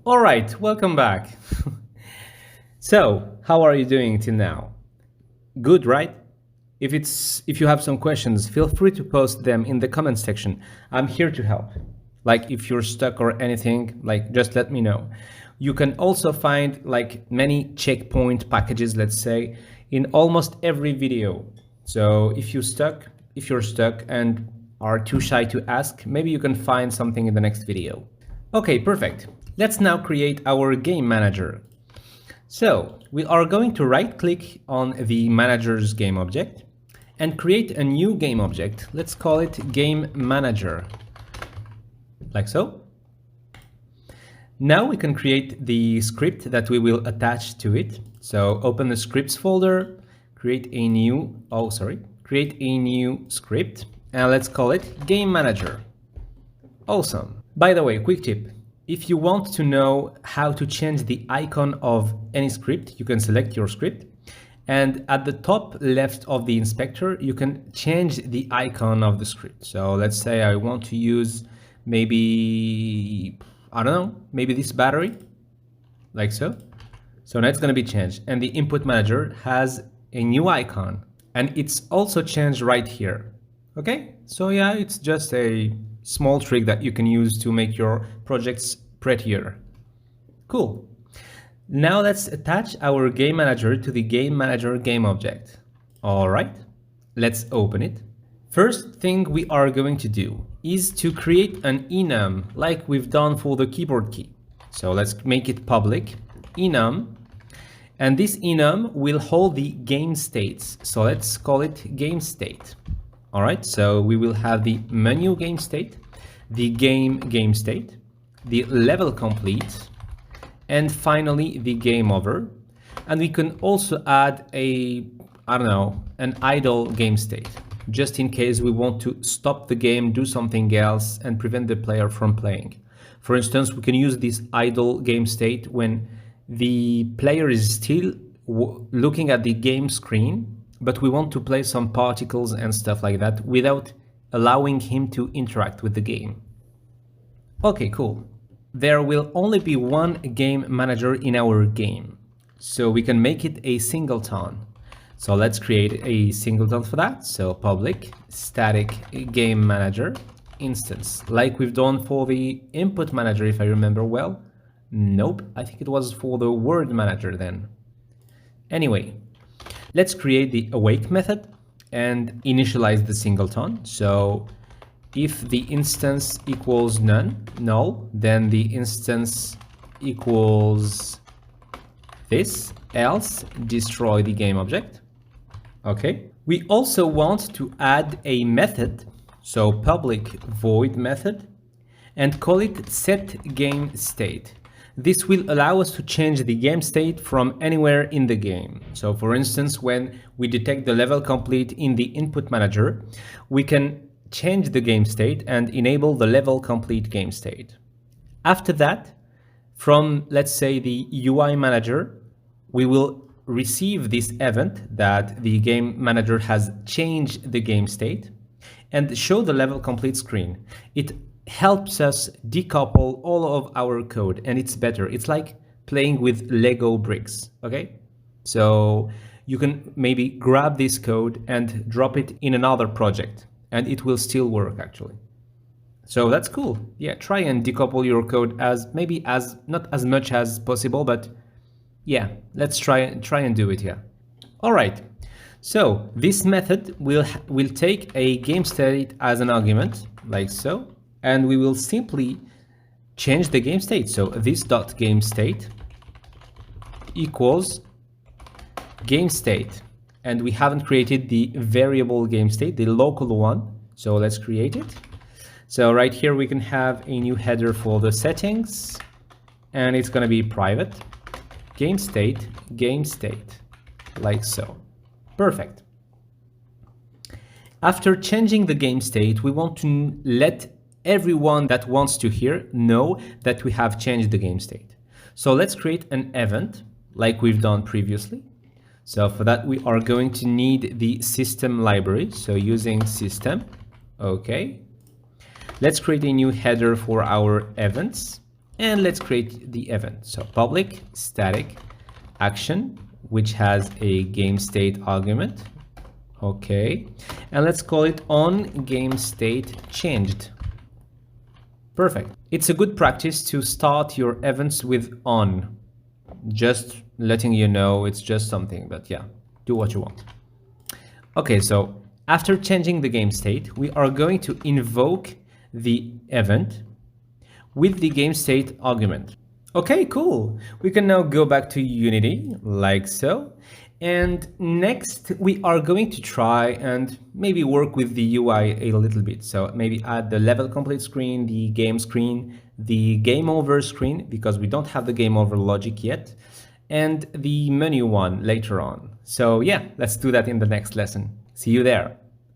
All right, welcome back. So, how are you doing till now? Good, right? If you have some questions, feel free to post them in the comment section. I'm here to help. Like if you're stuck or anything, like just let me know. You can also find like many checkpoint packages, let's say, in almost every video. So if you're stuck and are too shy to ask, maybe you can find something in the next video. Okay, perfect. Let's now create our game manager. So we are going to right click on the manager's game object and create a new game object. Let's call it game manager, like so. Now we can create the script that we will attach to it. So open the scripts folder, create a new script, and let's call it game manager. Awesome. By the way, quick tip. If you want to know how to change the icon of any script, you can select your script. And at the top left of the inspector, you can change the icon of the script. So let's say I want to use maybe, I don't know, maybe this battery, like so. So now it's going to be changed. And the input manager has a new icon. And it's also changed right here. Okay, so yeah, it's just a small trick that you can use to make your projects prettier. Cool. Now let's attach our game manager to the game manager game object. All right, let's open it. First thing we are going to do is to create an enum like we've done for the keyboard key. So let's make it public, enum. And this enum will hold the game states. So let's call it game state. All right, so we will have the menu game state, the game state, the level complete, and finally the game over. And we can also add an idle game state, just in case we want to stop the game, do something else, and prevent the player from playing. For instance, we can use this idle game state when the player is still looking at the game screen, but we want to play some particles and stuff like that without allowing him to interact with the game. Okay, cool. There will only be one game manager in our game, so we can make it a singleton. So let's create a singleton for that. So public static game manager instance, like we've done for the input manager, if I remember well. Nope, I think it was for the word manager then. Anyway, let's create the awake method and initialize the singleton. So if the instance equals null, then the instance equals this, else destroy the game object. Okay. We also want to add a method, so public void method, and call it set game state. This will allow us to change the game state from anywhere in the game. So for instance, when we detect the level complete in the input manager, we can change the game state and enable the level complete game state. After that, from let's say the UI manager, we will receive this event that the game manager has changed the game state and show the level complete screen. It helps us decouple all of our code, and it's better. It's like playing with Lego bricks, okay? So you can maybe grab this code and drop it in another project, and it will still work actually. So that's cool. Yeah, try and decouple your code not as much as possible, but yeah, let's try and do it here. All right. So this method will take a game state as an argument, like so. And we will simply change the game state. So this dot game state equals game state. And we haven't created the variable game state, the local one. So let's create it. So right here we can have a new header for the settings, and it's going to be private game state, like so. Perfect. After changing the game state, we want to let everyone that wants to hear know that we have changed the game state. So let's create an event like we've done previously. So for that, we are going to need the system library. So using system, okay. Let's create a new header for our events. And let's create the event. So public static action, which has a game state argument. Okay, and let's call it on game state changed. Perfect. It's a good practice to start your events with on. Just letting you know it's just something, but yeah, do what you want. Okay, so after changing the game state, we are going to invoke the event with the game state argument. Okay, cool. We can now go back to Unity like so. And next we are going to try and maybe work with the UI a little bit. So maybe add the level complete screen, the game screen, the game over screen, because we don't have the game over logic yet, and the menu one later on. So yeah, let's do that in the next lesson. See you there.